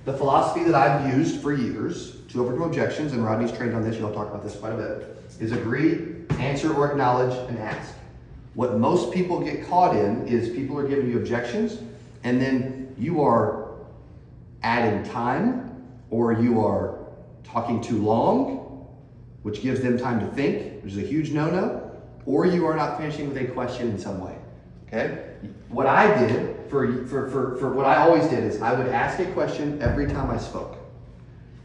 The philosophy that I've used for years to overcome objections, and Rodney's trained on this, you'll talk about this quite a bit, is agree, answer or acknowledge, and ask. What most people get caught in is people are giving you objections, and then you are adding time, or you are talking too long, which gives them time to think, which is a huge no-no, or you are not finishing with a question in some way, okay? What I did, for what I always did is I would ask a question every time I spoke.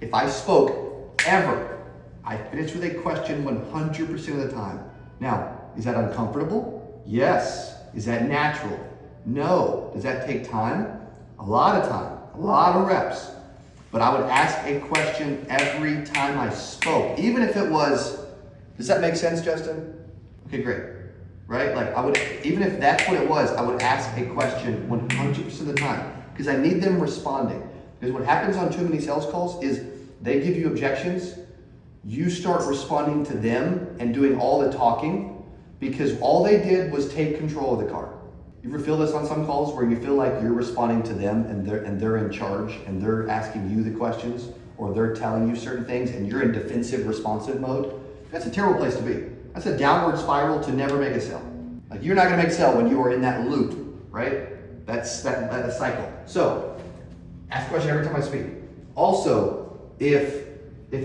If I spoke ever, I finished with a question 100% of the time. Now, is that uncomfortable? Yes. Is that natural? No. Does that take time? A lot of time, a lot of reps. But I would ask a question every time I spoke, even if it was, does that make sense, Justin? Okay, great. Right? Like I would, even if that's what it was, I would ask a question 100% of the time because I need them responding. Because what happens on too many sales calls is they give you objections, you start responding to them and doing all the talking because all they did was take control of the car. You ever feel this on some calls where you feel like you're responding to them and they're in charge and they're asking you the questions or they're telling you certain things and you're in defensive responsive mode? That's a terrible place to be. That's a downward spiral to never make a sale. Like you're not gonna make a sale when you are in that loop, right? That's that cycle. So ask a question every time I speak. Also, if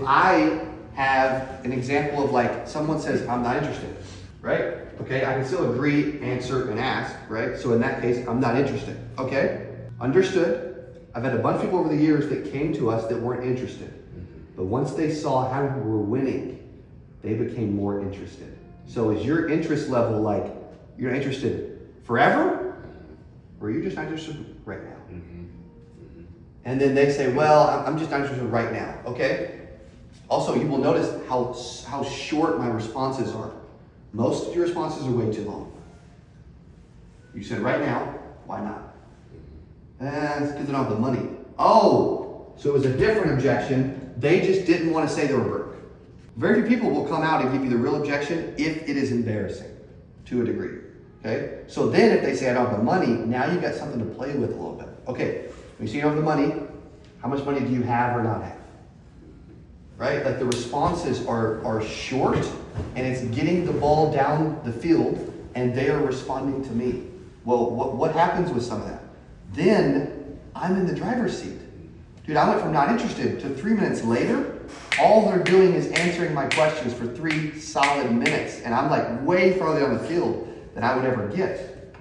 I have an example of like someone says, I'm not interested, right? Okay, I can still agree, answer, and ask, right? So in that case, I'm not interested. Okay, understood. I've had a bunch of people over the years that came to us that weren't interested. But once they saw how we were winning, they became more interested. So is your interest level like, you're interested forever? Or are you just not interested right now? And then they say, well, I'm just not interested right now, okay? Also, you will notice how short my responses are. Most of your responses are way too long. You said right now, why not? It's because I don't have the money. Oh, so it was a different objection. They just didn't want to say they were broke. Very few people will come out and give you the real objection if it is embarrassing to a degree, okay? So then if they say I don't have the money, now you've got something to play with a little bit. Okay, when you say you don't have the money, how much money do you have or not have? Right? Like the responses are short and it's getting the ball down the field and they are responding to me. Well, what happens with some of that? Then I'm in the driver's seat. Dude, I went from not interested to 3 minutes later, all they're doing is answering my questions for 3 solid minutes. And I'm like way farther down the field than I would ever get.